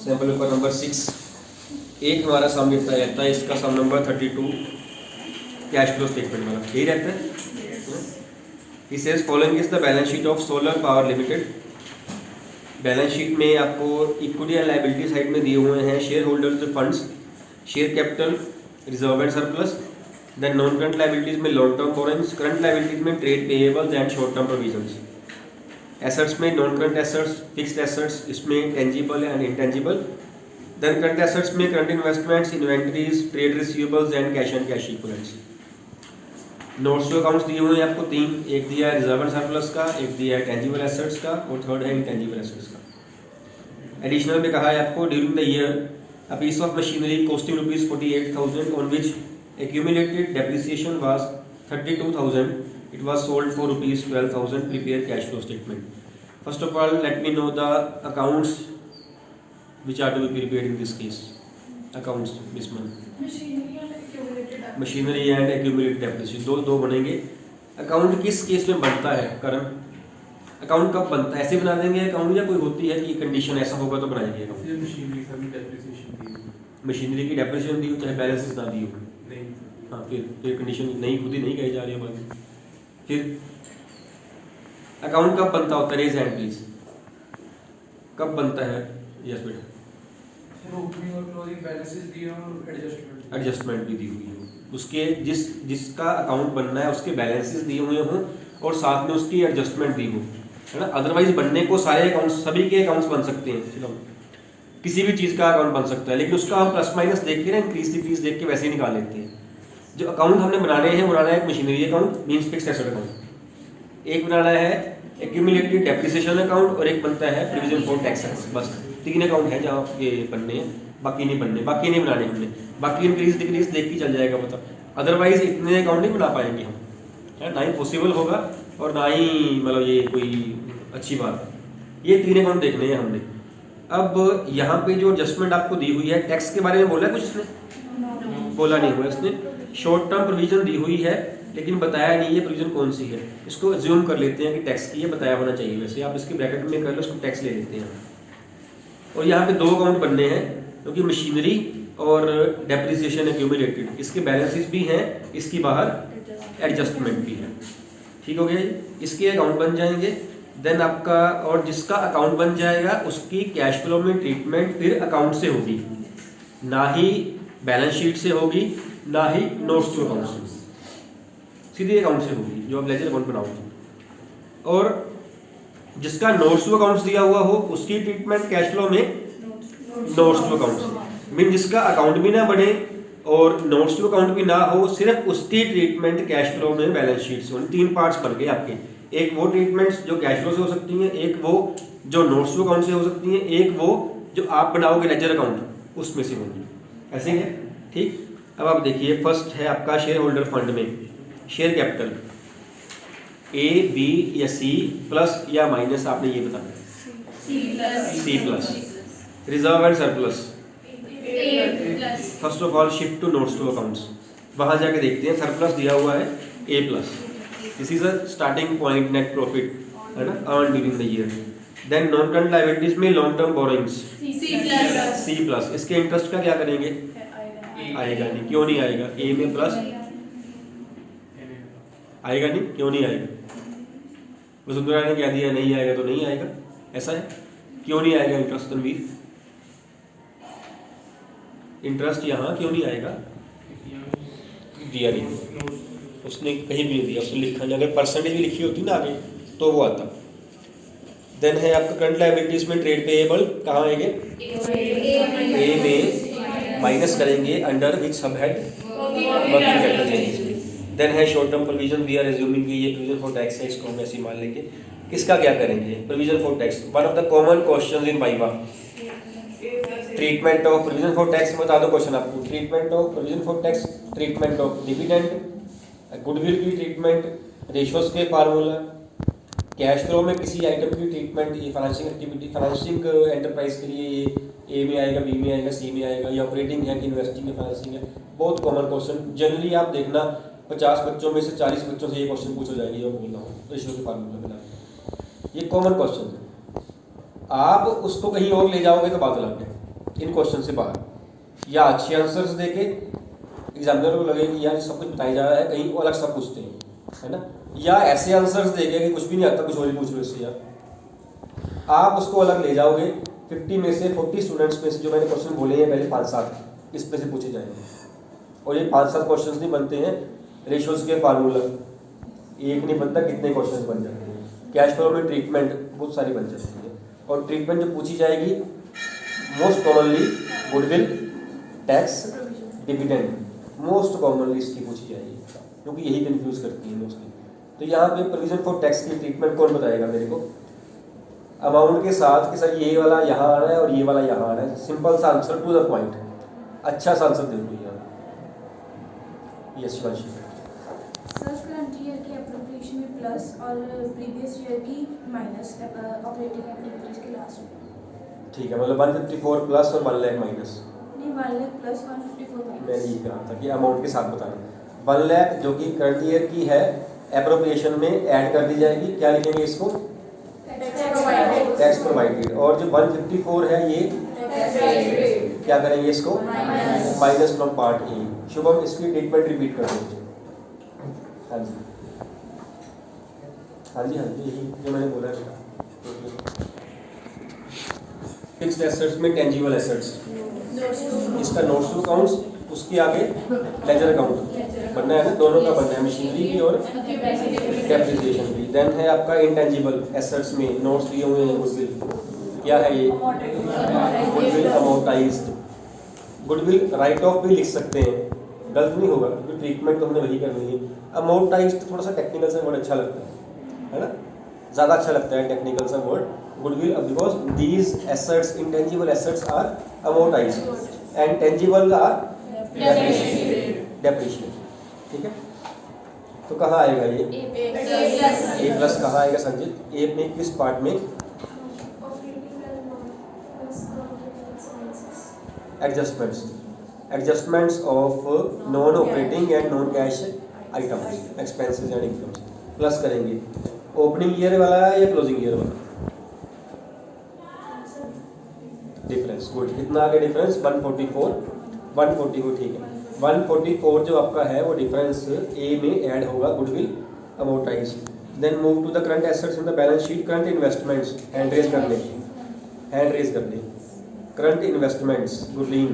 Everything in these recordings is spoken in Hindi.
सैम्पल पेपर नंबर 6 एक हमारा सम रहता है, इसका सम नंबर 32 कैश फ्लो स्टेटमेंट वाला यही रहता है। He says following is the balance sheet of solar power limited. Balance sheet में आपको इक्विटी एंड लायबिलिटी साइड में दिए हुए हैं share holders funds, share capital, reserve and surplus. Then non current liabilities में long term borrowings, current liabilities में trade payables and short term provisions. Assets में non current assets, fixed assets, इसमें tangible and intangible. Then current assets में current investments, inventories, trade receivables and cash equivalents. Notes to accounts दिए हुए हैं आपको तीन, एक दिया है रिजर्व एंड सरप्लस का, एक दिया है टेंजिबल एसेट्स का और थर्ड है इंटेंजिबल एसेट्स का। एडिशनल में कहा है आपको during the year a piece of machinery costing rupees 48,000 on which accumulated depreciation was 32,000, it was sold for rupees 12,000. Prepare cash flow statement. First of all, let me know the accounts which are to be prepared in this case. Accounts this month. Machinery and accumulated depreciation दो बनेंगे। अकाउंट किस केस में बनता है करण? अकाउंट कब बनता है? ऐसे बना देंगे अकाउंट या कोई होती है कि कंडीशन ऐसा होगा तो बनाएंगे अकाउंट? मशीनरी की डेप्रिसिएशन दी हो चाहे बैलेंसेस ना दी हो, हाँ फिर कंडीशन नहीं खुद ही नहीं कही जा रही है बात। फिर अकाउंट कब बनता होता है? Raise hand please. कब बनता है? यस बेटा। ओपनिंग और क्लोजिंग बैलेंसेस दिए और एडजस्टमेंट भी दी हुई हो, उसके जिसका अकाउंट बनना है उसके बैलेंसेस दिए हुए हों और साथ में उसकी एडजस्टमेंट दी हो, है ना। अदरवाइज बनने को सारे अकाउंट्स, सभी के अकाउंट्स बन सकते हैं, किसी भी चीज़ का अकाउंट बन सकता है, लेकिन उसका हम प्लस माइनस देख के ना, इंक्रीज डिक्रीज देख के वैसे ही निकाल लेते हैं। जो अकाउंट हमने बनाने हैं, बनाना है एक machinery account means fixed asset account, एक बनाना है एक्यूमुलेटेड डेप्रिसिएशन अकाउंट और एक बनता है प्रोविजन फॉर टैक्स। बस तीन अकाउंट है जहाँ ये बनने हैं, बाकी नहीं बनने, बाकी नहीं बनाने हमने, बाकी इंक्रीज डिक्रीज देख के चल जाएगा मतलब। अदरवाइज इतने अकाउंट नहीं बना पाएंगे हम, है ना ही पॉसिबल होगा और ना ही मतलब ये कोई अच्छी बात है। ये तीन अकाउंट देखने हैं हमने। अब यहाँ पे जो एडजस्टमेंट आपको दी हुई है, टैक्स के बारे में बोला है कुछ इसने? बोला नहीं हुआ इसने। शॉर्ट टर्म प्रोविजन दी हुई है लेकिन बताया नहीं है प्रोविजन कौन सी है। इसको अज्यूम कर लेते हैं कि टैक्स की है, बताया होना चाहिए। वैसे आप इसके ब्रैकेट में कर लो, इसको टैक्स ले लेते हैं। और यहाँ पे दो अकाउंट बनने हैं क्योंकि मशीनरी और डेप्रिसिएशन एक्यूमुलेटेड, इसके बैलेंसेस भी हैं, इसकी बाहर एडजस्टमेंट भी है। ठीक हो गया, इसके अकाउंट बन जाएंगे। देन आपका और जिसका अकाउंट बन जाएगा उसकी कैश फ्लो में ट्रीटमेंट फिर अकाउंट से होगी, ना ही बैलेंस शीट से होगी, ना ही नोट्स टू अकाउंट से, सीधे अकाउंट से होगी जो आप लेजर अकाउंट बनाओगे। और जिसका नोट्स टू अकाउंट्स दिया हुआ हो उसकी ट्रीटमेंट कैश फ्लो में नोट्स टू अकाउंट से। मीन जिसका अकाउंट भी ना बने और नोट्स टू अकाउंट भी ना हो, सिर्फ उसकी ट्रीटमेंट कैश फ्लो में बैलेंस शीट से। तीन पार्ट्स बन गए आपके, एक वो ट्रीटमेंट्स जो कैश फ्लो से हो सकती हैं, एक वो जो नोट्स टू अकाउंट से हो सकती हैं, एक वो जो आप बनाओगे लेजर अकाउंट उसमें से होगी। ऐसे ही है, ठीक। अब आप देखिए, फर्स्ट है आपका शेयर होल्डर फंड में शेयर कैपिटल ए, बी या सी प्लस या माइनस, आपने ये बताना है। C plus. Reserve and surplus, first of all shift to notes to accounts, वहां जाके देखते हैं। सरप्लस दिया हुआ है A plus, this is a starting point net profit, है ना, earn during the year. Then non current liabilities में long term borrowings C plus, इसके इंटरेस्ट का क्या करेंगे? आएगा नहीं। क्यों नहीं आएगा? ए में प्लस आएगा नहीं, क्यों नहीं आएगा? वसुंधरा ने क्या दिया? नहीं आएगा तो नहीं आएगा, ऐसा है। क्यों नहीं आएगा इंटरेस्ट? तनवीर, इंटरेस्ट यहाँ क्यों नहीं आएगा? दिया नहीं, उसने कहीं भी नहीं दिया, उसने लिखा नहीं। अगर परसेंटेज भी लिखी होती ना आगे तो वो आता। देन है आपका करंट लायबिलिटीज में ट्रेड पेएबल, कहाँ आएंगे? ए में माइनस करेंगे under which sub head? Working capital changes में। देन है short term provision, we are assuming कि ये प्रोविजन फॉर टैक्स है, इसको हम ऐसे मान लेंगे। इसका क्या करेंगे? Provision for tax, one of the common questions in viva. Treatment of provision for tax, बता दो क्वेश्चन आपको। Treatment of provision for tax, treatment of dividend, goodwill की ट्रीटमेंट, रेशियोज के फार्मूला, कैश फ्लो में किसी आइटम की ट्रीटमेंट, ये फाइनेंसिंग एक्टिविटी, फाइनेंसिंग एंटरप्राइज के लिए ये ए में आएगा, बी में आएगा, सी में आएगा, या ऑपरेटिंग है कि इन्वेस्टिंग है, फाइनेंसिंग है। बहुत कॉमन क्वेश्चन, जनरली आप देखना 50 बच्चों में से 40 बच्चों से ये क्वेश्चन पूछा जाएगा, ये बोल रहा हूँ, रेशियो के फार्मूला बना। ये कॉमन क्वेश्चन है, आप उसको कहीं और ले जाओगे तो बात अलग है। इन क्वेश्चन से बाहर, या अच्छे आंसर्स देके एग्जामिनर को लगे कि यार सब कुछ बताया जा रहा है, कहीं वो अलग सब पूछते हैं, है ना, या ऐसे आंसर्स देके कि कुछ भी नहीं आता, कुछ और ही पूछ लो इससे यार, आप उसको अलग ले जाओगे। 50 में से 40 स्टूडेंट्स में से जो मैंने क्वेश्चन बोले हैं पहले 5-7 इस पे से पूछे जाएंगे, और ये 5-7 क्वेश्चन नहीं बनते हैं रेशियोज के फार्मूला, एक नहीं बनता, कितने क्वेश्चन बन जाते हैं। कैश फ्लो में ट्रीटमेंट बहुत सारी बन जाती है, और ट्रीटमेंट जो पूछी जाएगी most commonly goodwill, tax, dividend, most commonly इसकी पूछी जाएगी, क्योंकि यही कंफ्यूज करती है मोस्टली। तो यहाँ पे प्रोविजन फॉर टैक्स की ट्रीटमेंट कौन बताएगा मेरे को? अमाउंट के साथ कि सर ये वाला यहाँ आ रहा है और ये वाला यहाँ आ रहा है, सिंपल सा आंसर, टू द पॉइंट, अच्छा सा आंसर दे दो यार। Yes Shivanshi. Sir current year की एप्रोप्रिएशन में प्लस और प्रीवियस ईयर की माइनस ऑपरेटिंग एक्टिविटीज के लास्ट में। ठीक है, मतलब 154 प्लस और 1 लाख माइनस। नहीं 1 लाख प्लस 154 माइनस। मैंने ये कहा था कि अमाउंट के साथ बताना। 1 लाख जो कि करंट ईयर की है एप्रोप्रिएशन में ऐड कर दी जाएगी, क्या लिखेंगे इसको? Tax provided. और जो 154 है ये क्या करेंगे इसको? Minus from part A. Shubham इसकी ट्रीटमेंट रिपीट कर दीजिए। हाँ जी हाँ जी हाँ जी, यही जो मैंने बोला है। फिक्स्ड एसेट्स में टेंजिबल एसेट्स, इसका नोट्स टू अकाउंट्स, उसके आगे लेजर अकाउंट बनना है ना, दोनों का बनना है, मशीनरी की और डेप्रिसिएशन की। देन है आपका इंटेंजिबल एसेट्स में नोट्स दिए हुए हैं, गुडविल, क्या है ये? Goodwill amortised. Goodwill right of भी लिख सकते हैं, गलत नहीं होगा, क्योंकि ट्रीटमेंट तो हमने वही करनी है। अमोर्टाइज्ड थोड़ा सा टेक्निकल सा वर्ड अच्छा लगता है ना, ज़्यादा अच्छा लगता है टेक्निकल सा word goodwill, because these assets, intangible assets are amortised and tangible are depreciated. ठीक है, तो कहाँ आएगा ये? ए प्लस कहाँ आएगा संजीत? ए में किस पार्ट में? Adjustments, adjustments of non operating and non cash items, expenses and incomes. Plus करेंगे, ओपनिंग ईयर वाला है या क्लोजिंग ईयर वाला? Difference, good. कितना आ गया डिफरेंस? 144, 144, ठीक है। 144 जो आपका है वो डिफरेंस ए में ऐड होगा, goodwill amortize. Then move to the current assets in the balance sheet. Current investments, hand raise कर ले, हैंड रेज कर ले। करंट इन्वेस्टमेंट्स, गुडलीन।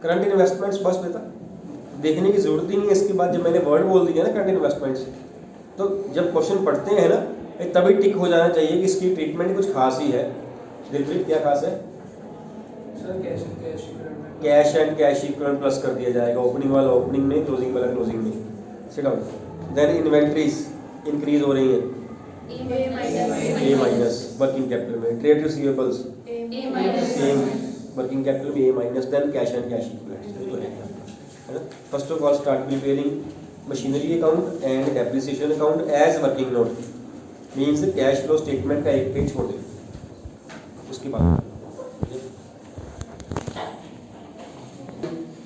करंट इन्वेस्टमेंट्स बस बेटा देखने की जरूरत ही नहीं है इसके बाद। जब मैंने वर्ड बोल दिया ना करंट इन्वेस्टमेंट्स, तो जब क्वेश्चन पढ़ते हैं ना तभी टिक हो जाना चाहिए कि इसकी ट्रीटमेंट कुछ खास ही है। दिलप्रीत क्या खास है? Sir cash and cash equivalent plus कर दिया जाएगा, ओपनिंग वाला ओपनिंग में, क्लोजिंग वाला क्लोजिंग में। Sit down. Then inventories increase हो रही हैं, ए माइनस वर्किंग कैपिटल में। Trade receivables same working capital में a minus. Then cash and cash equivalent, है ना। First of all start preparing machinery account and depreciation account as working note, means cash flow statement का एक पेज छोड़ दें, उसके बाद।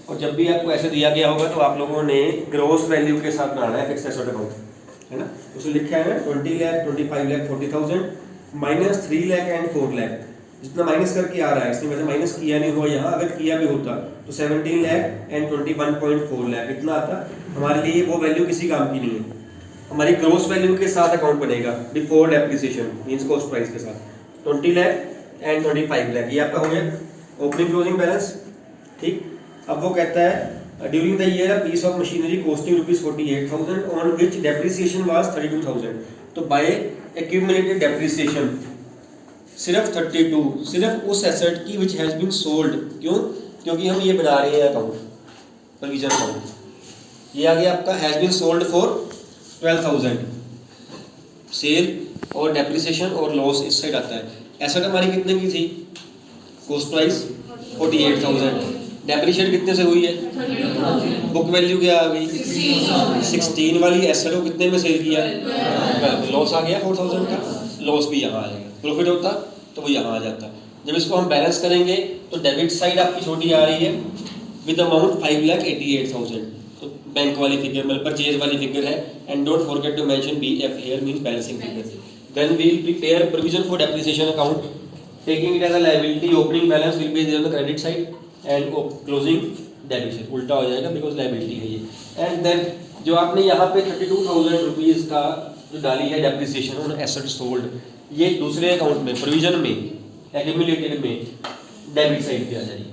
और जब भी आपको ऐसे दिया गया होगा तो आप लोगों ने ग्रोस वैल्यू के साथ बनाना है फिक्स्ड एसेट अकाउंट, है ना। उसमें लिखा है ना 20 लाख, 25 लाख, 40,000 माइनस 3 लाख एंड 4 लाख। जितना माइनस करके आ रहा है इसमें वैसे माइनस किया नहीं हुआ यहाँ, अगर किया भी होता तो 17 लाख एंड 21.4 लाख इतना आता। हमारे लिए वो वैल्यू किसी काम की नहीं है, हमारी ग्रोस वैल्यू के साथ अकाउंट बनेगा before depreciation, means cost price के साथ। 20 लाख एंड 25 लाख ये आपका हो गया ओपनिंग क्लोजिंग बैलेंस। ठीक, अब वो कहता है during the year piece of machinery costing ₹48,000 on which depreciation was 32,000। तो बाय एक्यूमुलेटेड डेप्रिसिएशन सिर्फ 32, सिर्फ उस एसेट की विच हैज़ बीन सोल्ड। क्यों? क्योंकि हम ये बना रहे हैं अकाउंट, प्रोविजन अकाउंट। ये आ गया आपका has been sold for 12,000, sale और डेप्रिसिएशन और लॉस इस साइड आता है। एसेट हमारी कितने की थी? कॉस्ट प्राइस 48,000, डेप्रिसिएट कितने से हुई है? बुक वैल्यू क्या आ गई? 16 वाली एसेट को कितने में सेल किया? लॉस आ गया 4,000 का, लॉस भी यहाँ आएगा। प्रॉफिट होता तो वो यहाँ आ जाता। जब इसको हम बैलेंस करेंगे तो डेबिट साइड आपकी छोटी आ रही है विद अमाउंट 5,88,000, तो बैंक वाली फिगर मतलब परचेज वाली फिगर है। And don't forget to mention BF here means balancing figure. Then we will prepare provision for depreciation account, taking it as a liability. Opening balance will be there on the credit side and closing debit. उल्टा हो जाएगा because liability है ये. And then जो आपने यहाँ पे 32,000 रुपीज़ का जो डाली है डेप्रिसिएशन ऑन एसेट सोल्ड, ये दूसरे अकाउंट में प्रोविजन में एक्यूमुलेटेड में डेबिट साइड पे आ जाएगी.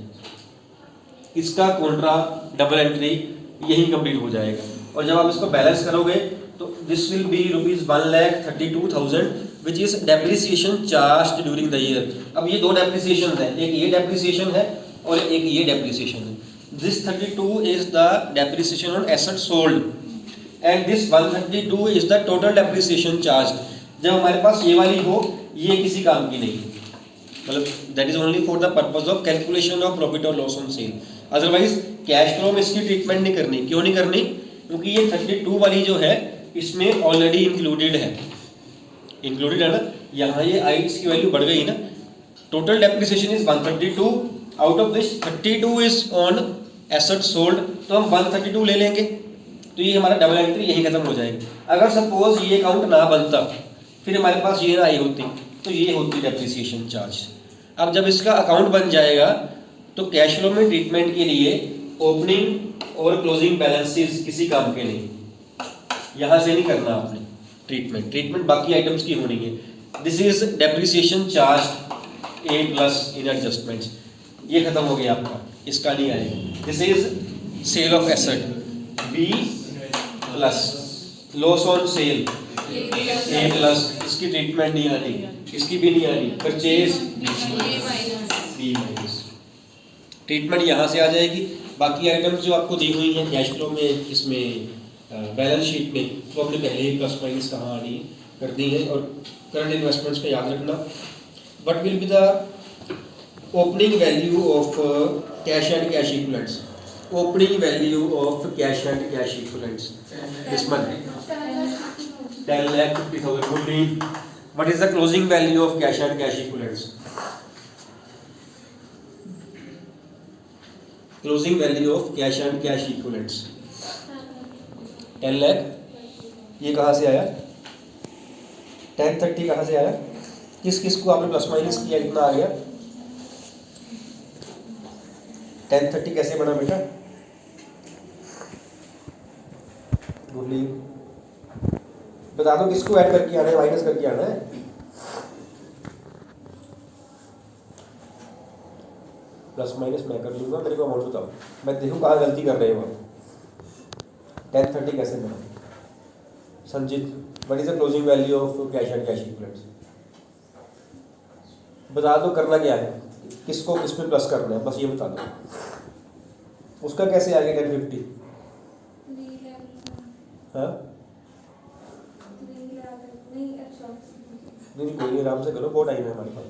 इसका कॉन्ट्रा डबल एंट्री यही कंप्लीट हो जाएगा. और जब आप इसको बैलेंस करोगे तो this will be ₹1,32,000 which is depreciation charge during the year. अब ये दो डेप्रिसिएशन है, एक ये डेप्रिसिएशन है और एक ये डेप्रिसिएशन है. This 32 is the depreciation on asset sold and this 132 is the total depreciation charged. जब हमारे पास ये वाली हो, ये किसी काम की नहीं, मतलब that is only for the purpose of calculation of profit or loss on sale. Otherwise cash flow में इसकी ट्रीटमेंट नहीं करनी. क्यों नहीं करनी? क्योंकि ये 32 वाली जो है इसमें ऑलरेडी इंक्लूडेड है ना. यहाँ ये आई की वैल्यू बढ़ गई ना. Total depreciation is 132, out of this 32 is on asset sold, तो हम 132 ले लेंगे. तो ये हमारा डबल एंट्री यही खत्म हो जाएगी. अगर सपोज ये अकाउंट ना बनता, फिर हमारे पास ये ना आई होती, तो ये होती डेप्रिसिएशन चार्ज. अब जब इसका अकाउंट बन जाएगा तो कैश फ्लो में ट्रीटमेंट के लिए ओपनिंग और क्लोजिंग बैलेंसेस किसी काम के नहीं, यहाँ से नहीं करना आपने. ट्रीटमेंट बाकी आइटम्स की होनी है. This is depreciation charge A plus in adjustments. ये खत्म हो गया आपका, इसका नहीं आएगा. This is sale of asset B plus loss on sale A plus. इसकी ट्रीटमेंट नहीं आनी, इसकी भी नहीं आनी. Purchase B minus. ट्रीटमेंट यहाँ से आ जाएगी. बाकी आइटम्स जो आपको दी हुई हैं कैश फ्लो में, इसमें बैलेंस शीट में, वो अपने पहले ही प्लस माइनस कहाँ आनी कर दी है. और करंट इन्वेस्टमेंट्स का याद रखना. What will be the opening value of cash and cash equivalents. Opening value of cash and cash equivalents this month 10,50,000. What is the closing value of cash and cash equivalents? Closing value of cash and cash equivalents 10 lakh. ये कहाँ से आया? 1030 कहाँ से आया? किस किस को आपने प्लस माइनस किया, कितना आ गया? 1030 कैसे बना बेटा? बोलिए, बता दो किसको ऐड करके आना है, माइनस करके आना है? प्लस माइनस मैं कर लूँगा, मेरे को अमाउंट बताओ, मैं देखूँ कहाँ गलती कर रहे हो. 1030 कैसे बना? Sanjeet, what is the closing value of cash and cash equivalents? बता दो करना क्या है, किसको किस में प्लस करना है, बस ये बता दो. उसका कैसे आ गया 1050? हाँ नहीं कोई नहीं, आराम से करो, बहुत टाइम है हमारे पास.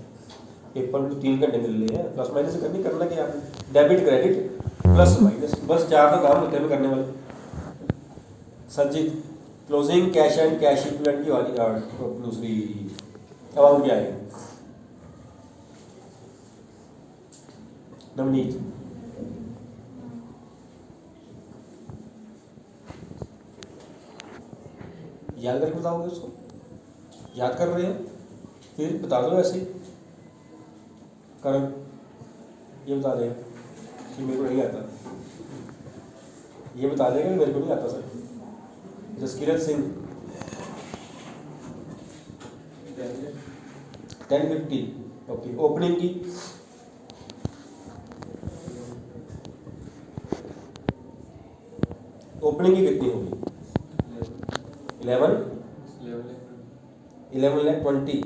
पेपर में 3 घंटे मिल रहे हैं. प्लस माइनस करनी, करना क्या है? डेबिट क्रेडिट प्लस माइनस, बस 4 तो काम होते हैं करने वाले. Sanjeet, closing cash and cash equivalent की वाली दूसरी अमाउंट क्या है? नवनीत, याद करके बताओगे उसको? याद कर रहे हो? फिर बता दो ऐसे. करण, ये बता देगा कि मेरे को नहीं आता. ये बता देगा कि मेरे को नहीं आता sir. Jaskirat Singh 1050. Okay, opening की कितनी होगी? 11 लाख 20.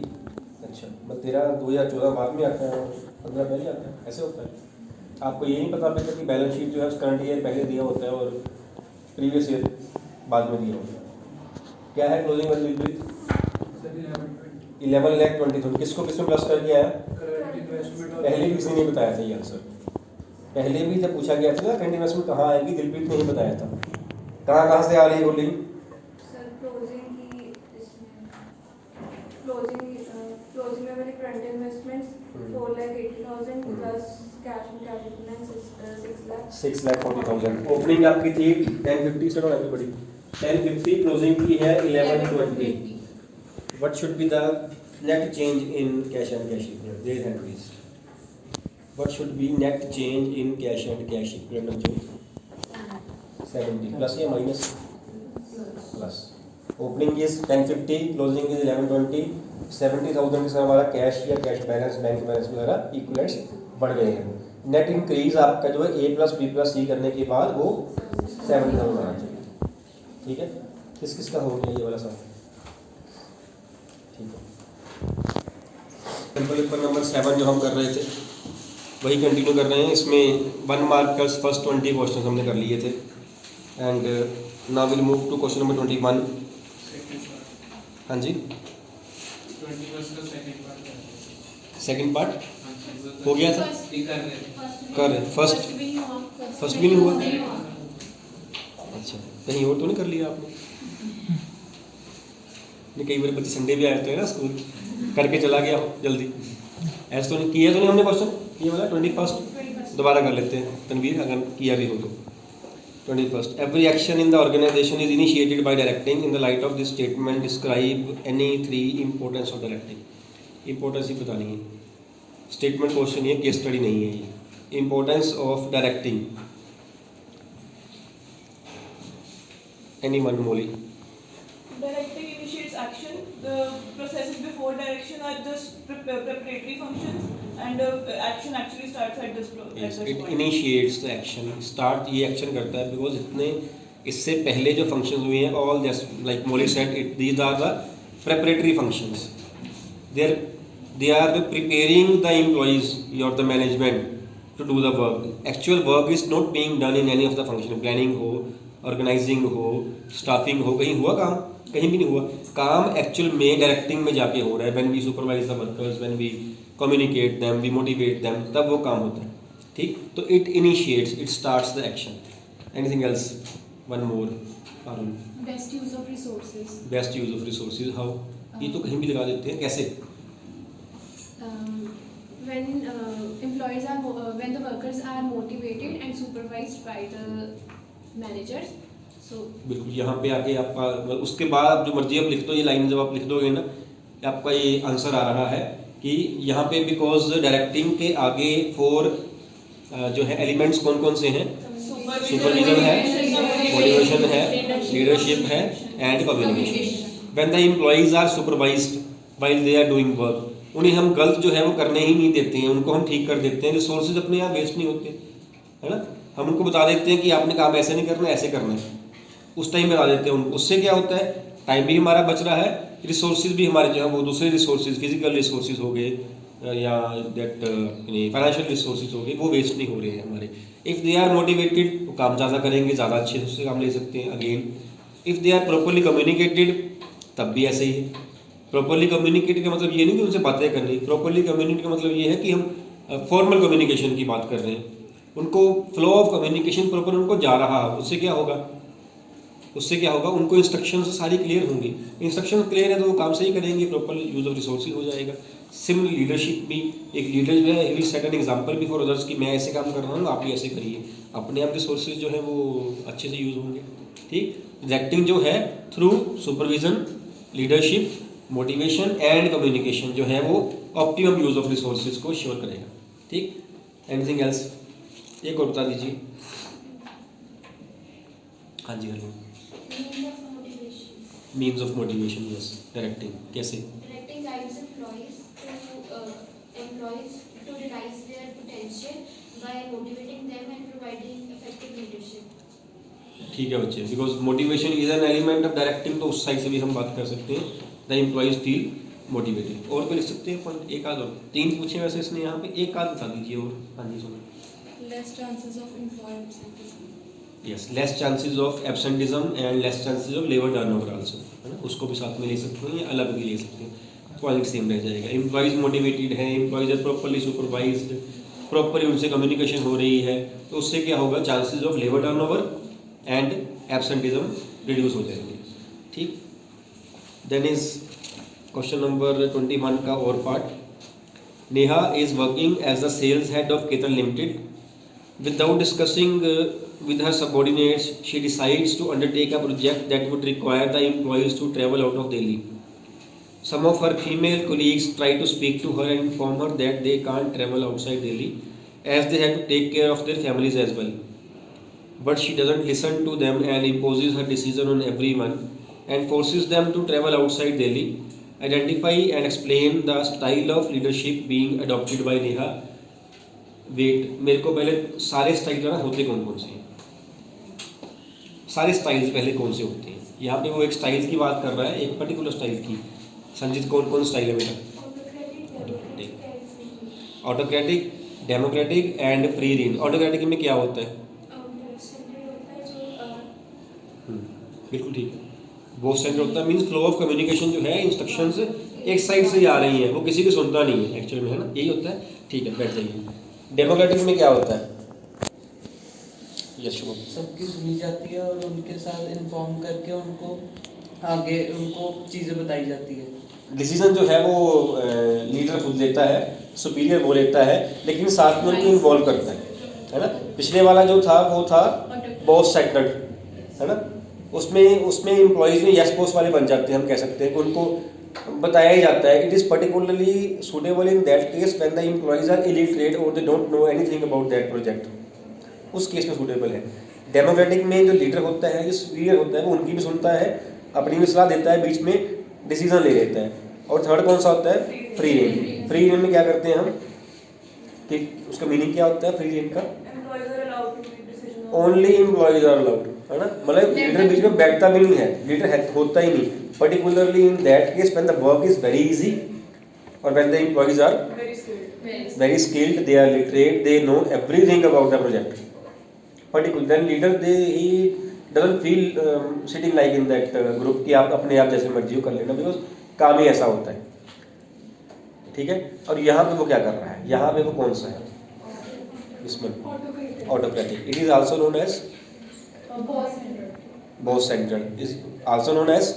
अच्छा, बस तेरा 2014 बाद में आता है, 15 पहले आता है, ऐसे होता है. आपको ये नहीं पता बेटा कि बैलेंस शीट जो है करंट ईयर पहले दिया होता है और प्रीवियस ईयर बाद में दिया होता है. क्या है क्लोजिंग वैल्यू? 11 लाख 20. किसको किसमें प्लस करके आया? पहले किसी ने बताया था ये आंसर. पहले भी जब पूछा गया था करंट इन्वेस्टमेंट कहाँ आएगी, दिलप्रीत ने ही बताया था. कहाँ से आ रही है बोली? क्लोजिंग में मेरे current investments 4,80,000 plus cash and cash equivalents 6,40,000. Opening आपकी थी 1050 से. एवरीबॉडी 1050, क्लोजिंग की है 1120. What should be the net change in cash and cash equivalent? Raise hand please. What should be net change in cash and cash equivalent Navjot? 70 plus या minus? Plus. Opening is 1050, closing is 1120. 70,000 के साथ हमारा कैश या कैश बैलेंस बैंक बैलेंस वगैरह इक्वलेंट्स बढ़ गए हैं. नेट इंक्रीज आपका जो है A plus B plus C करने के बाद वो 70,000 आना चाहिए. ठीक है, किस किस का हो गया ये वाला सवाल? ठीक है. सिंपल पेपर नंबर 7 जो हम कर रहे थे वही कंटिन्यू कर रहे हैं. इसमें 1 मार्कर्स फर्स्ट 20 क्वेश्चन हमने कर लिए थे and now will move to question number 21. हाँ जी, सेकंड पार्ट हो गया था, कर रहे फर्स्ट भी नहीं हुआ. अच्छा, कहीं और तो नहीं कर लिया आपने? नहीं, कई बार बच्चे संडे भी आए थे ना स्कूल, करके चला गया हो जल्दी. ऐसा तो नहीं किया, तो नहीं हमने क्वेश्चन ये वाला 21 दोबारा कर लेते हैं तनवीर, अगर किया भी हो तो. 21. Every action in the organization is initiated by directing. In the light of this statement, describe any 3 importance of directing. Importance ही बतानी है. Statement क्वेश्चन ये, केस स्टडी नहीं है ये. Importance of directing. Anyone, Molly? Directing initiates action. The processes before direction are just preparatory functions, and action actually starts at this point. Yes, it initiates the action. Start ये action करता है because इतने इससे पहले जो functions हुए हैं, all just like Molly said, these are the preparatory functions. They are preparing the employees or the management to do the work. Actual work is not being done in any of the function. Planning हो, organizing हो, staffing हो, कहीं हुआ काम? कहीं भी नहीं हुआ. काम एक्चुअल में डायरेक्टिंग में जाके हो रहा है. When we supervise the workers, when we communicate them, we motivate them, तब वो काम होता है. ठीक, तो it initiates, it starts the action. Anything else? One more. Arun. Best use of resources. Best use of resources how? ये तो कहीं भी लगा देते हैं, कैसे? when employees are when the workers are motivated and supervised by the managers. So बिल्कुल, यहाँ पे आके आपका उसके बाद आप जो मर्जी आप लिख दो, ये लाइन जब आप लिख दोगे ना, आपका ये आंसर आ रहा है कि यहाँ पे बिकॉज डायरेक्टिंग के आगे 4 जो है एलिमेंट्स कौन कौन से हैं? सुपरविजन है, मोटिवेशन है, लीडरशिप है and communication. When the employees are supervised while they are doing work, उन्हें हम गलत जो है वो करने ही नहीं देते हैं, उनको हम ठीक कर देते हैं. रिसोर्सेज अपने यहाँ वेस्ट नहीं होते, है ना. हम उनको बता देते हैं कि आपने काम ऐसे नहीं करना, ऐसे करना है, उस टाइम बता देते हैं उनको. उससे क्या होता है, टाइम भी हमारा बच रहा है, रिसोर्सेज भी हमारे जो है वो दूसरे रिसोर्सेज, फिजिकल रिसोर्सेज हो गए या दैट फाइनेंशियल रिसोर्सेज हो गए, वो वेस्ट नहीं हो रहे हैं हमारे. इफ़ दे आर मोटिवेटेड, वो काम ज़्यादा करेंगे, ज़्यादा अच्छे से उससे काम ले सकते हैं. Again if they are properly communicated, तब भी ऐसे ही है. प्रॉपरली कम्युनिकेट का मतलब ये नहीं कि उनसे बातें करनी. प्रॉपरली कम्युनिकेट का मतलब ये है कि हम फॉर्मल कम्युनिकेशन की बात कर रहे हैं. उनको फ्लो ऑफ कम्युनिकेशन प्रॉपर उनको जा रहा है. उससे क्या होगा, उनको इंस्ट्रक्शंस सारी क्लियर होंगी. इंस्ट्रक्शन क्लियर है तो वो काम सही करेंगे, प्रॉपर यूज ऑफ रिसोर्सेज हो जाएगा. सिमिलर लीडरशिप भी, एक लीडर जो है he will set an example before others कि मैं ऐसे काम कर रहा हूँ, आप भी ऐसे करिए. अपने आप रिसोर्सेज जो है वो अच्छे से यूज होंगे. ठीक, डायरेक्टिंग जो है through supervision, leadership, motivation and communication जो है वो ऑप्टिमम यूज ऑफ रिसोर्सेज को श्योर करेगा. ठीक, एनीथिंग एल्स? एक और बता दीजिए. हाँ जी, hello. Means of motivation. Yes, directing कैसे? Directing guides employees to realize their potential by motivating them and providing effective leadership. ठीक है बच्चे, because motivation is an element of directing, तो उस साइड से भी हम बात कर सकते हैं. The employees feel motivated. और कोई लिख सकते हैं पॉइंट? एक आध और 3 पूछे वैसे इसने यहाँ पे, एक आध बता दीजिए और. हाँ जी, सुनो. Less chances of employee absenteeism. Yes, less chances of absenteeism and less chances of labour turnover also, है ना. उसको भी साथ में ले सकते हैं या अलग भी ले सकते हैं, पॉइंट सेम रह जाएगा. एम्प्लॉइज मोटिवेटेड है, employees are properly supervised, properly उनसे कम्युनिकेशन हो रही है, तो उससे क्या होगा, chances of labour turnover and absenteeism reduce हो जाएंगे. ठीक, देन इज क्वेश्चन नंबर 21 का और part. Neha is working as the sales head of Ketan limited. Without discussing with her subordinates, she decides to undertake a project that would require the employees to travel out of Delhi. Some of her female colleagues try to speak to her and inform her that they can't travel outside Delhi as they have to take care of their families as well. But she doesn't listen to them and imposes her decision on everyone and forces them to travel outside Delhi. Identify and explain the style of leadership being adopted by Neha. Wait, मेरे को पहले सारे स्टाइल ना होते कौन कौन से हैं, सारे स्टाइल्स पहले कौन से होते हैं। यहाँ पे वो एक स्टाइल की बात कर रहा है, एक पर्टिकुलर स्टाइल की। संजीत कौन कौन स्टाइल है बेटा? Autocratic, democratic and free range. Autocratic में क्या होता है? बिल्कुल ठीक है, बहुत सेंटर होता है, मीन्स फ्लो ऑफ कम्युनिकेशन जो है, इंस्ट्रक्शंस एक साइड से ही आ रही हैं, वो किसी की सुनता नहीं है एक्चुअल में, है ना, यही होता है। ठीक है, बैठ जाइए। डेमोक्रेटिक में क्या होता है? यस शुभम। सबकी सुनी जाती है और उनके साथ इन्फॉर्म करके उनको आगे उनको चीज़ें बताई जाती है। डिसीजन जो है वो लीडर खुद लेता है, सुपीरियर वो लेता है, लेकिन साथ में उनको इन्वॉल्व करता है ना। पिछले वाला जो था वो था बॉस सेंटर्ड, है ना, उसमें एम्प्लॉयज़ में यस बॉस वाले बन जाते हैं, हम कह सकते हैं, उनको बताया ही जाता है। It is particularly suitable in that case when the employees are illiterate और they don't know anything about that project, उस केस में सूटेबल है। डेमोक्रेटिक में जो लीडर होता है, जो सुपीरियर होता है, वो उनकी भी सुनता है, अपनी भी सलाह देता है, बीच में डिसीजन ले लेता है। और थर्ड कौन सा होता है? Free range. फ्री रेंज में क्या करते हैं हम, कि उसका मीनिंग क्या होता है फ्री रेंज का? ओनली एम्प्लॉयज आर अलाउड, है ना, मतलब लीडर बीच में बैठता भी नहीं है, लीडर होता ही नहीं। Particularly in that case when the work is very easy और when the employees are very skilled, they are literate, they know everything about the project. Particularly then leader he doesn't feel sitting like in that group कि आप अपने आप जैसे मर्जी हो कर लेना, बिकॉज काम ही ऐसा होता है। ठीक है, और यहाँ पे वो क्या कर रहा है, यहाँ पे वो कौन सा है इसमें? Autocratic. It is also known as boss central, is also known as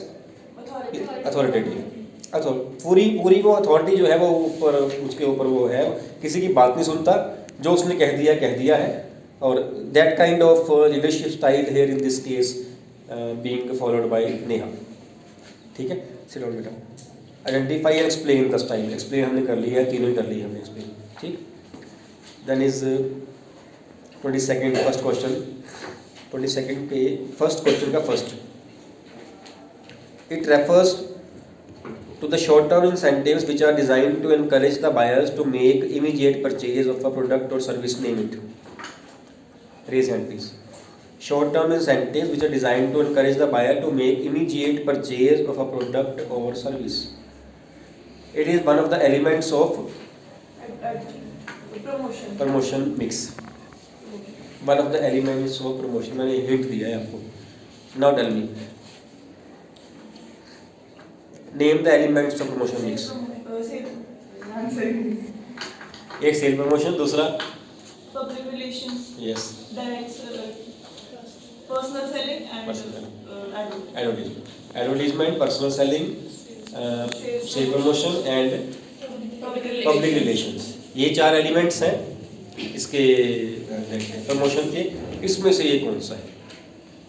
authoritative. पूरी वो अथॉरिटी जो है वो ऊपर, उसके ऊपर वो है, किसी की बात नहीं सुनता, जो उसने कह दिया है। और that kind of leadership style here in this case being followed by Neha. ठीक है, सिट डाउन बेटा। Identify and explain the style. Explain हमने कर लिया है, तीनों ही कर ली हमने एक्सप्लेन। ठीक, then is 22nd first question, 22nd पे फर्स्ट क्वेश्चन का first, it refers to the short-term incentives which are designed to encourage the buyers to make immediate purchase of a product or service. Name it. Raise hand please. Short-term incentives which are designed to encourage the buyer to make immediate purchase of a product or service. It is one of the elements of promotion mix. One of the elements of promotion. मैंने hint दिया है आपको. Now tell me. Name the elements of promotion mix. एक सेल प्रमोशन, दूसरा public relations, yes, direct personal selling and advertisement, personal selling, sale promotion and public relations. ये 4 एलिमेंट्स हैं इसके प्रमोशन के। इसमें से ये कौन सा है?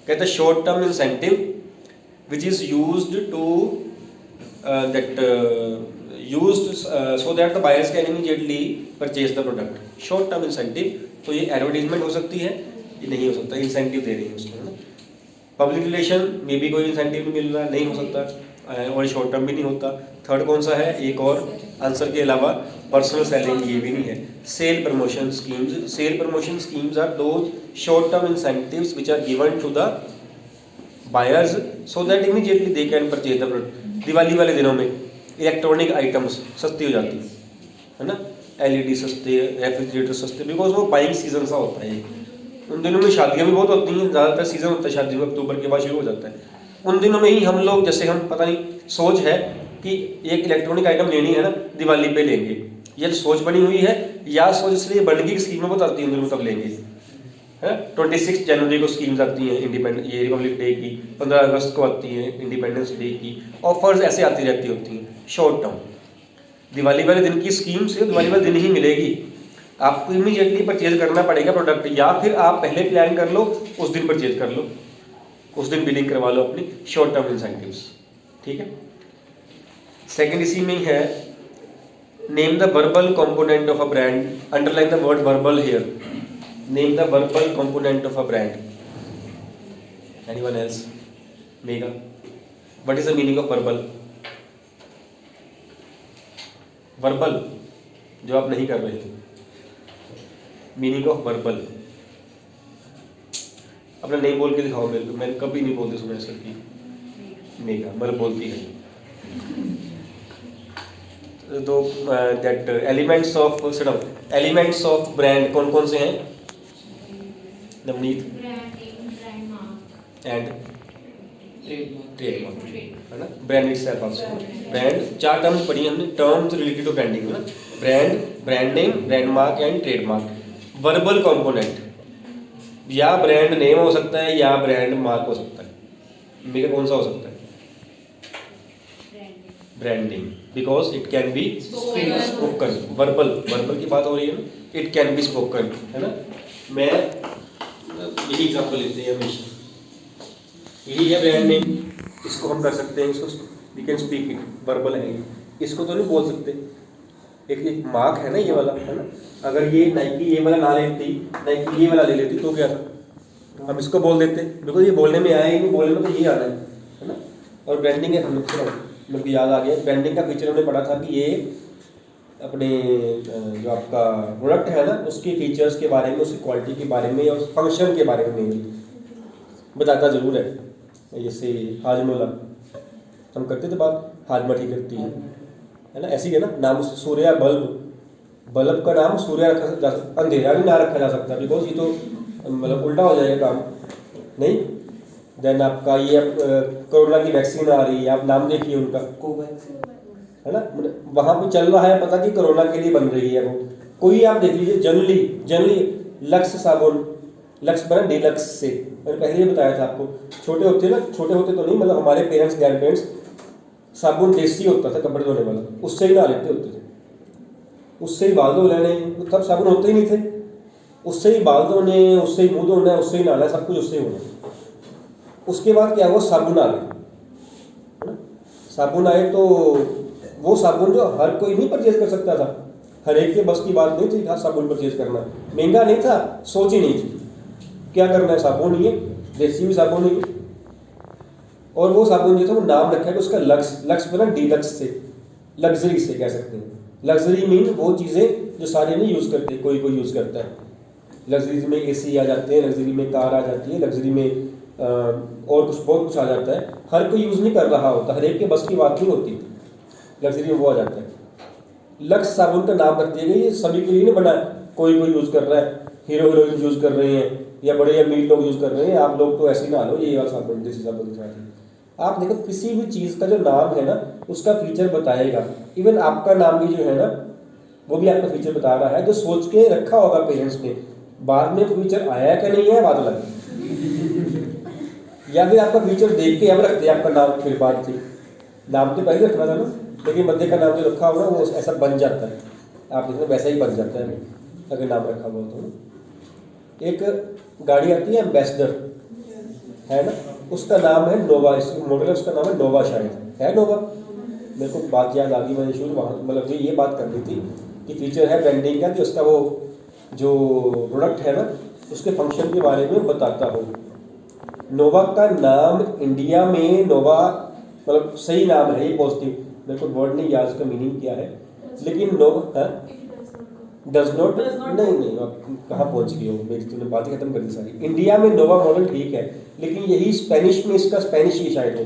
कहता है short term incentive which is used to used so that the buyers can immediately purchase the product. Short term incentive, तो ये एडवर्टीजमेंट हो सकती है, ये नहीं हो सकता, इंसेंटिव दे रही है उसमें, है ना। पब्लिक रिलेशन में भी कोई इंसेंटिव नहीं मिल रहा, नहीं हो सकता, और शॉर्ट टर्म भी नहीं होता। थर्ड कौन सा है? एक और आंसर के अलावा पर्सनल सेलिंग, ये भी नहीं है। Sale promotion schemes, sale promotion schemes are those short term incentives which are given to the buyers so that immediately they can purchase the product. Diwali वाले दिनों में इलेक्ट्रॉनिक आइटम्स सस्ती हो जाती है ना, एलईडी सस्ते, रेफ्रिजरेटर सस्ते, बिकॉज वो बाइंग सीजन सा होता है। उन दिनों में शादियाँ भी बहुत होती हैं, ज़्यादातर सीजन होता है शादी में, अक्टूबर के बाद शुरू हो जाता है। उन दिनों में ही हम लोग, जैसे हम पता नहीं, सोच है कि एक इलेक्ट्रॉनिक आइटम लेनी है ना, दिवाली पे लेंगे, ये सोच बनी हुई है, या सोच इसलिए बन गई स्कीमें बताती हैं, उन दिनों तब लेंगे, है। 26 जनवरी को स्कीम्स आती हैं, ये रिपब्लिक डे की, 15 अगस्त को आती हैं, इंडिपेंडेंस डे की, ऑफर्स ऐसे आती रहती होती हैं शॉर्ट टर्म। दिवाली वाले दिन की स्कीम से दिवाली वाले दिन ही मिलेगी, आपको इमीडिएटली परचेज करना पड़ेगा प्रोडक्ट, या फिर आप पहले प्लान कर लो, उस दिन परचेज कर लो, उस दिन बिलिंग करवा लो अपनी। शॉर्ट टर्म इंसेंटिव्स, ठीक है। सेकंड इसी में ही है, name the verbal component of a brand, underline the word verbal here, name the verbal component of a brand, anyone else? Mega, what is the meaning of verbal? Verbal जो आप नहीं कर रहे थे, मीनिंग ऑफ वर्बल, अपना नेम बोल के दिखाओ मेरे को, मैंने कभी नहीं बोलते सुना सर की। मेगा मतलब बोलती है। तो that elements of elements of brand कौन कौन से हैं Navneet? Brand name, brand mark. And trademark. Trademark है ना, ब्रांड इटसेल्फ आल्सो। ब्रांड, चार टर्म्स पढ़ी हमने, टर्म्स रिलेटेड टू ब्रांडिंग है ना, brand, brand name, brand mark and trademark. Verbal component, या ब्रांड नेम हो सकता है या ब्रांड मार्क हो सकता है। मेरा कौन सा हो सकता है? Brand name, because it can be spoken. Verbal, verbal की बात हो रही है ना, इट कैन बी स्पोकन है ना। मैं यही एग्जाम्पल लेते हैं हमेशा, यही है ब्रांड नेम, इसको हम कर सकते हैं, इसको we can speak it, verbal है ये, इसको तो नहीं बोल सकते। एक मार्क है ना ये वाला, है ना, अगर ये नाइकी ये वाला ना लेती, नाइकी ये वाला ले लेती तो क्या था, हम इसको बोल देते, बिकॉज ये बोलने में आया ही नहीं, बोलने में तो ये आना है ना। और ब्रांडिंग है, हम लोग को याद आ गया, ब्रांडिंग का फीचर हमने पढ़ा था कि ये अपने जो आपका प्रोडक्ट है ना उसके फीचर्स के बारे में, उसकी क्वालिटी के बारे में और फंक्शन के बारे में मेनली बताता ज़रूर है। जैसे हाजमोला हम करते थे बात, हाजमा ठीक करती है ना, ऐसी है ना। नाम सूर्या बल्ब, बल्ब का नाम सूर्या रखा जा सकता, अंधेरा भी ना रखा जा सकता, बिकॉज ये तो मतलब उल्टा हो जाएगा काम, नहीं। देन आपका ये कोरोना की वैक्सीन आ रही है, आप नाम देखिए उनका, कोवैक्सीन है ना, वहाँ पे चल रहा है पता कि कोरोना के लिए बन रही है वो। कोई आप देख लीजिए, जनरली लक्स साबुन, लक्स बना डीलक्स से, मैंने पहले ही बताया था आपको। छोटे होते ना, छोटे होते तो नहीं, मतलब हमारे पेरेंट्स ग्रैंड पेरेंट्स, साबुन देसी होता था कपड़े धोने वाला, उससे ही नहा लेते होते थे, उससे ही बाल धो लेने, तब साबुन होते ही नहीं थे, उससे ही बाल धोने, उससे ही मुँह धोना, उससे ही नहाना, सब कुछ उससे ही होना। उसके बाद क्या हुआ, साबुन आ गए, साबुन आए तो वो साबुन जो हर कोई नहीं परचेज कर सकता था, हर एक के बस की बात नहीं थी, हाँ साबुन परचेज करना, महंगा नहीं था, सोच ही नहीं थी क्या करना है, साबुन ही है, देसी भी साबुन ही है। और वो साबुन जो था वो नाम रखा है उसका लक्स, लक्स बना डीलक्स से, लग्जरी से कह सकते हैं। लग्जरी मीन वो चीज़ें जो सारे नहीं यूज़ करते, कोई कोई यूज़ करता है। लग्जरी में एसी आ जाते हैं, लग्जरी में कार आ जाती है, लग्जरी में और कुछ बहुत कुछ आ जाता है, हर कोई यूज़ नहीं कर रहा होता, हर एक के बस की बात नहीं होती, लग्जरी में वो आ जाता है। लक्स साबुन का नाम रख दिया गया, ये सभी के लिए नहीं बना, कोई कोई यूज़ कर रहा है, हीरो हीरोइन यूज़ कर रहे हैं या बड़े अमीर लोग यूज़ कर रहे हैं, आप लोग तो ऐसे ही ना लो, ये वाला साबुन देसी साबुन दिखा रहे। आप देखो किसी भी चीज़ का जो नाम है ना उसका फीचर बताएगा, इवन आपका नाम भी जो है ना वो भी आपका फीचर बता रहा है, जो सोच के रखा होगा पेरेंट्स ने, बाद में फीचर आया क्या नहीं है बात अलग, या फिर आपका फीचर देख के अब रखते हैं आपका नाम, फिर बात थी, नाम तो पहले रखना था ना, लेकिन बंदे का नाम जो रखा होगा वो ऐसा बन जाता है, आप देखो वैसा ही बन जाता है अगर नाम रखा हुआ तो। एक गाड़ी आती है एम्बेसडर, है ना, उसका नाम है नोवा, इसकी मॉडल है उसका नाम है नोवा, शायद है नोवा, मेरे को बात याद आ गई, मैंने शुरू वहाँ मतलब ये बात करनी थी कि फीचर है ब्रांडिंग का कि उसका वो जो प्रोडक्ट है ना उसके फंक्शन के बारे में बताता हो। नोवा का नाम इंडिया में नोवा मतलब सही नाम है, ये पॉजिटिव, मेरे को वर्ड नहीं याद उसका मीनिंग क्या है, लेकिन नोवा डज नॉट, नहीं आप कहाँ पहुँच गई हो, मेरी तूने बात ही खत्म कर दी सारी। इंडिया में नोवा मॉडल ठीक है, लेकिन यही स्पेनिश में इसका, स्पेनिश ही शायद हो,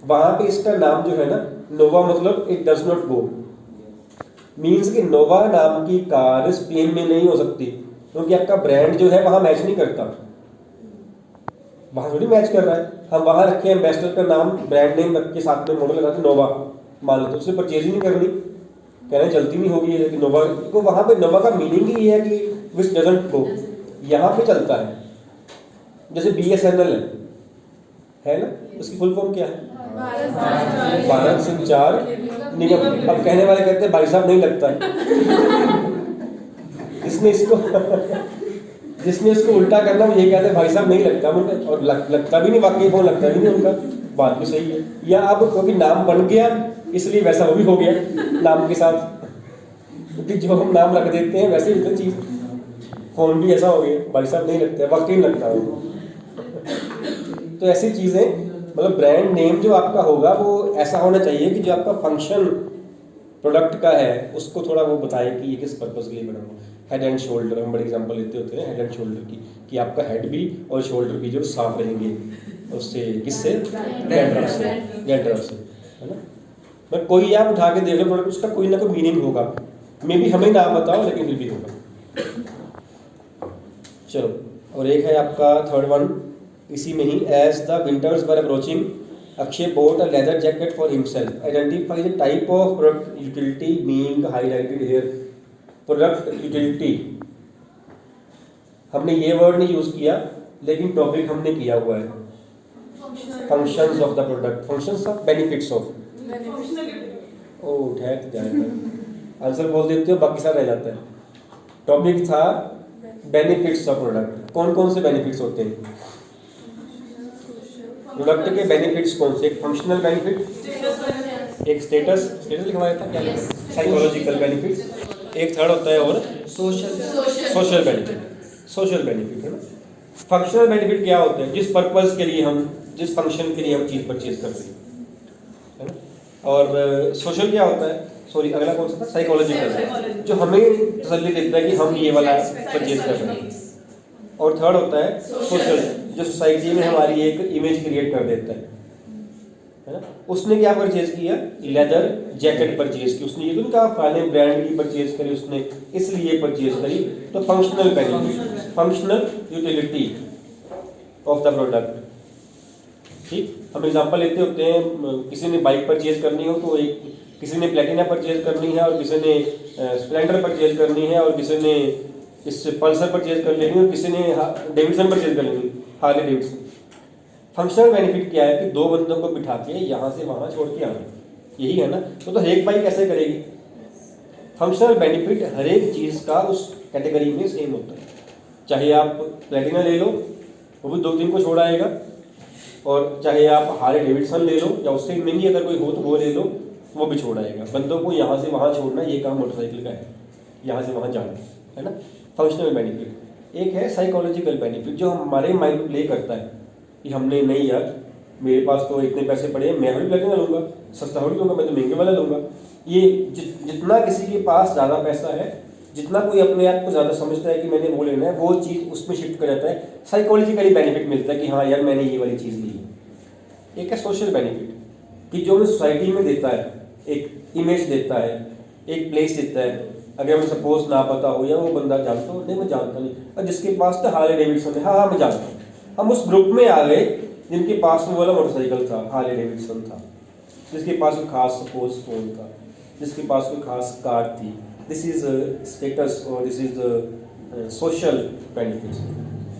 वहाँ पे इसका नाम जो है ना नोवा मतलब it does not go, means कि नोवा नाम की कार स्पेन में नहीं हो सकती, क्योंकि आपका ब्रांड जो है वहाँ मैच नहीं करता, वहाँ थोड़ी मैच कर रहा है। हम वहाँ रखे एम्बेसडर का नाम, ब्रांड नेम रख के साथ में मॉडल लगा के नोवा मान लेते, उससे परचेज ही नहीं करनी, कह रहे चलती नहीं होगी ये नोवा को, वहाँ पे नोवा का मीनिंग ही है कि विच डजंट गो, यहाँ पे चलता है। जैसे BSNL है ना, उसकी फुल फॉर्म क्या है, भारत संचार निगम। अब कहने वाले कहते हैं भाई साहब नहीं लगता है, जिसने इसको उल्टा करना वो ये कहते हैं भाई साहब नहीं लगता उनका, और लगता भी नहीं, वाकई फोन लगता भी नहीं उनका, बात भी सही है। या अब क्योंकि नाम बन गया इसलिए वैसा वो भी हो गया नाम के साथ, क्योंकि जो हम नाम रख देते हैं वैसे ही चीज़। फ़ोन भी ऐसा हो गया, भाई साहब नहीं लगता है, वक्त ही नहीं लगता है। तो ऐसी चीज़ें, मतलब ब्रांड नेम जो आपका होगा वो ऐसा होना चाहिए कि जो आपका फंक्शन प्रोडक्ट का है उसको थोड़ा वो बताए कि ये किस पर्पज़ के लिए बना हुआ। हेड एंड शोल्डर, हम बड़े एग्जांपल लेते होते हैं हेड एंड शोल्डर की, कि आपका हेड भी और शोल्डर भी जो साफ रहेंगे उससे, किससे, डैंड्रफ से, है ना। मैं कोई आप उठा के देख लो प्रोडक्ट, उसका कोई ना कोई मीनिंग होगा, मे भी हमें ना बताओ लेकिन फिर भी होगा। चलो, और एक है आपका थर्ड वन इसी में ही, as the winters were approaching Akshay bought a leather jacket for himself. Identify the type of product utility being highlighted here. Product utility, हमने ये वर्ड नहीं यूज किया लेकिन टॉपिक हमने किया हुआ है, functions of the product, functions of, benefits of. ओ ठहर जाएगा, आंसर बोल देते हो बाकी सारा रह जाता है। टॉपिक था बेनिफिट्स ऑफ प्रोडक्ट। कौन कौन से बेनिफिट्स होते हैं प्रोडक्ट के? बेनिफिट्स कौन से? एक फंक्शनल बेनिफिट, एक स्टेटस लिखा हुआ था क्या, साइकोलॉजिकल बेनिफिट्स, एक थर्ड होता है और सोशल बेनिफिट है ना। फंक्शनल बेनिफिट क्या होता है? जिस पर्पस के लिए हम, जिस फंक्शन के लिए हम चीज़ परचेज करते हैं, है ना। और सोशल क्या होता है, सॉरी अगला कौन सा था, साइकोलॉजिकल, जो हमें तसल्ली देता है कि हम ये वाला परचेज कर रहे हैं। और थर्ड होता है सोशल, जो सोसाइटी में हमारी एक इमेज क्रिएट कर देता है ना। उसने क्या परचेज किया? लेदर जैकेट परचेज की। उसने ये तो नहीं कहा फलाने ब्रांड की परचेज करी उसने, इसलिए परचेज करी। तो functional benefit, functional utility of the product. ठीक, हम एग्जांपल लेते होते हैं, किसी ने बाइक परचेज करनी हो तो एक, किसी ने प्लेटिना परचेज करनी है और किसी ने स्प्लेंडर परचेज करनी है और किसी ने इससे पल्सर परचेज कर लेनी और किसी ने डेविडसन परचेज कर लेनी, हार्ले डेविडसन। फंक्शनल बेनिफिट क्या है कि दो बंदों को बिठा के यहाँ से वहाँ छोड़ के आना, यही है ना। तो हर एक बाइक कैसे करेगी? फंक्शनल बेनिफिट हर एक चीज़ का उस कैटेगरी में सेम होता है। चाहे आप प्लेटिना ले लो वो भी 2-3 को छोड़ आएगा, और चाहे आप हार्ले डेविडसन ले लो या उससे महंगी अगर कोई हो तो वो ले लो, वो भी छोड़ आएगा। बंदों को यहाँ से वहाँ छोड़ना ये काम मोटरसाइकिल का है, यहाँ से वहाँ जाना, है ना। Functional benefit. एक है साइकोलॉजिकल बेनिफिट, जो हमारे माइंड में प्ले करता है कि हमने, नहीं यार मेरे पास तो इतने पैसे पड़े हैं, मैं भी प्लेटिना लूँगा, सस्ता थोड़ी लूँगा, मैं तो महंगे वाला लूँगा। ये जितना किसी के पास ज़्यादा पैसा है, जितना कोई अपने आप को ज़्यादा समझता है कि मैंने वो लेना है, वो चीज़ उसमें शिफ्ट कर जाता है। साइकोलॉजिकली बेनिफिट मिलता है कि हाँ यार मैंने ये वाली चीज़ ली है। एक है सोशल बेनिफिट, कि जो हमें सोसाइटी में देता है, एक इमेज देता है, एक प्लेस देता है। अगर हमें सपोज ना पता हो या वो बंदा जानता हो, नहीं मैं जानता नहीं, और जिसके पास तो हार्ले डेविडसन है, हाँ मैं जानता हूँ, हम उस ग्रुप में आ गए जिनके पास में वाला मोटरसाइकिल था, हार्ले डेविडसन था, जिसके पास कोई खास सपोज फोन था, जिसके पास कोई खास कार थी। दिस इज स्टेटस और दिस इज सोशल बेनिफिट्स,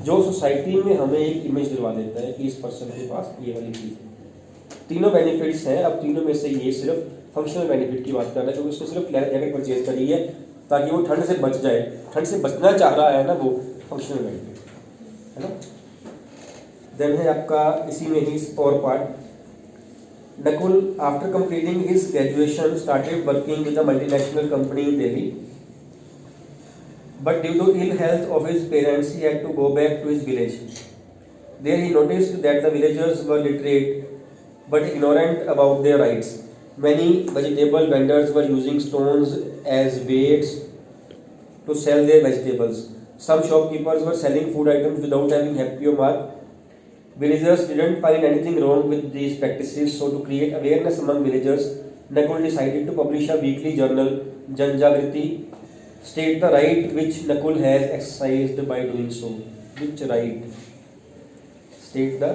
जो सोसाइटी में हमें एक इमेज दिलवा देता है कि इस पर्सन के पास ये वाली चीज़ है। तीनों बेनिफिट्स हैं। अब तीनों में से ये सिर्फ फंक्शनल बेनिफिट की बात कर रहा है, क्योंकि उसने सिर्फ जैकेट परचेज करी है ताकि वो ठंड से बच जाए, ठंड से बचना चाह रहा है ना, वो फंक्शनल बेनिफिट है ना। देन है आपका इसी में ही और part, Nakul after completing his graduation started working with a multinational company in Delhi, but due to ill health of his parents he had to go back to his village. There he noticed that the villagers were literate but ignorant about their rights. Many vegetable vendors were using stones as weights to sell their vegetables. Some shopkeepers were selling food items without having FPO mark. Villagers didn't find anything wrong with these practices, so to create awareness among villagers, Nakul decided to publish a weekly journal, Janjagriti, state the right which Nakul has exercised by doing so. Which right? State the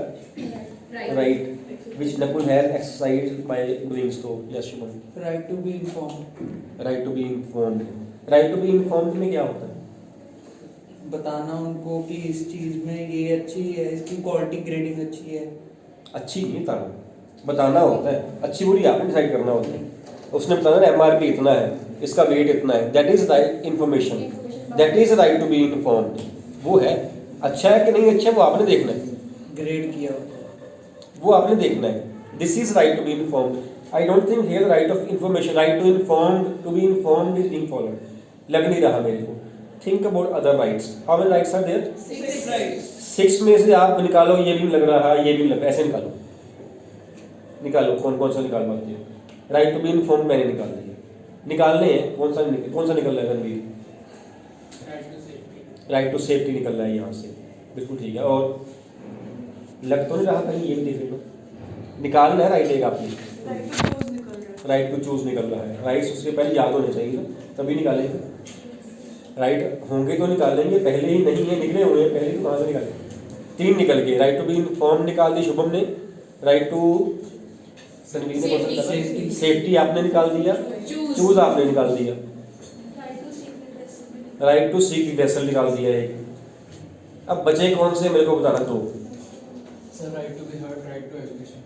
right which Nakul has exercised by doing so. Yes, Shubham. Right to be informed. Right to be informed. Right to be informed में क्या होता है? बताना उनको कि इस चीज़ में ये अच्छी है, इसकी क्वालिटी ग्रेडिंग अच्छी है। अच्छी नहीं बताना होता है, अच्छी बुरी आपने डिसाइड करना होता है। उसने बताना MRP इतना है, इसका वेट इतना है, that is right information, that is right to be informed. वो है अच्छा है कि नहीं अच्छा, वो आपने देखना है, ग्रेड किया होता है, वो आपने देखना है। This is right to be informed. I don't think here right of information, right to inform, to be informed is being followed, लग नहीं रहा मेरे को। Think about other rights, how many rights are there? 6 rights. 6 में से आप निकालो, ये भी लग रहा है, ये भी लग, ऐसे निकालो, निकालो कौन कौन सा निकाल पाते हो। राइट टू बी इन्फॉर्म्ड मैंने निकाल दिया, निकालने हैं, कौन सा निकल रहा है रणवीर? राइट टू सेफ्टी निकल रहा है यहाँ से, बिल्कुल ठीक है। और लग तो नहीं रहा कहीं, ये भी देख लो, निकालना है राइट एक आपने, Right to choose निकल रहा है. राइट टू चूज निकल रहा है। राइट्स उससे पहले याद होने चाहिए ना, तभी निकालेंगे। राइट होंगे तो निकालेंगे, पहले ही नहीं है, निकले हुए हैं पहले, तो कहाँ से निकालेंगे? 3 निकल गए। राइट टू बी इन्फॉर्म निकाल दी शुभम ने, राइट टू सेफ्टी आपने निकाल दिया, चूज आपने निकाल दिया, राइट टू सीक रिड्रेसल निकाल दिया एक। अब बचे कौन से मेरे को बताना दो। Sir right to be heard, right to education.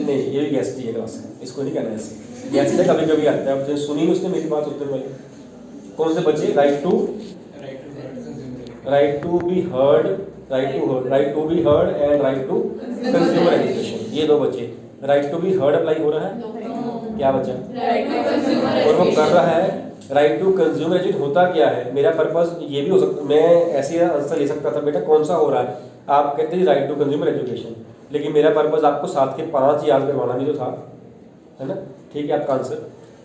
नहीं, ये भी गैस है क्लास, इसको नहीं कहना ऐसे, गैस है कभी कभी आता है। अब जो सुनी उसने मेरी बात उतने वाली, कौन से बचे? Right to be heard, right to be heard and right to consumer education, ये 2 बचे। Right to be heard apply हो रहा है, क्या बचा? और वो कर रहा है राइट टू कंज्यूमर एजुकेशन। होता क्या है, मेरा पर्पस ये भी हो सकता, मैं ऐसे आंसर ले सकता था, बेटा कौन सा हो रहा है, आप कहते हैं राइट टू कंज्यूमर एजुकेशन, लेकिन मेरा पर्पस आपको 7 के 5 याद करवाना भी तो था, है ना? ठीक है, आपका answer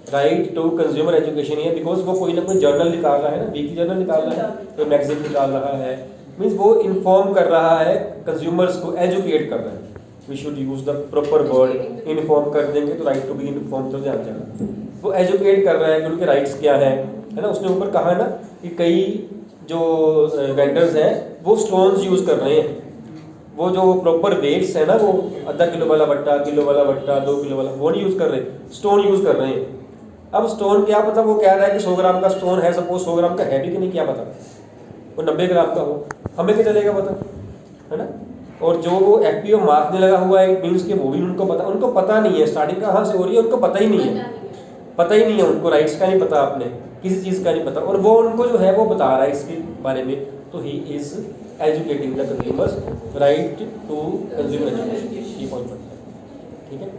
right to consumer education है, बिकॉज वो कोई ना कोई जर्नल निकाल रहा है ना, वीकली जर्नल निकाल रहा है, कोई मैगजीन निकाल रहा है, मीन्स वो इन्फॉर्म कर रहा है कंज्यूमर्स को, एजुकेट कर रहा है। We should use the proper word, inform कर देंगे तो राइट टू बी इन्फॉर्म तो ध्यान जाना, वो एजुकेट कर रहा है कि उनके राइट्स क्या है ना? उसने ऊपर कहा ना कि कई जो वेंडर्स हैं वो स्टोन्स यूज़ कर रहे हैं, वो जो प्रॉपर वेट्स है ना, वो आधा किलो वाला बट्टा, किलो वाला बट्टा, 2 किलो वाला, वो नहीं यूज़ कर रहे, स्टोन यूज़ कर रहे हैं। अब स्टोन क्या पता, वो कह रहा है कि 100 ग्राम का स्टोन है, सपोज 100 ग्राम का है भी कि नहीं, क्या पता, वो 90 ग्राम का हो, हमें क्या चलेगा पता, है ना? और जो वो FPO मार्क में लगा हुआ है, मीन्स के वो भी उनको पता नहीं है स्टार्टिंग कहाँ से हो रही है, उनको पता ही नहीं है, उनको राइट्स का नहीं पता, आपने किसी चीज़ का नहीं पता, और वो उनको जो है वो बता रहा है इसके बारे में, तो he is educating the consumers, right to consumer education, ये पॉइंट बनता है, ठीक है।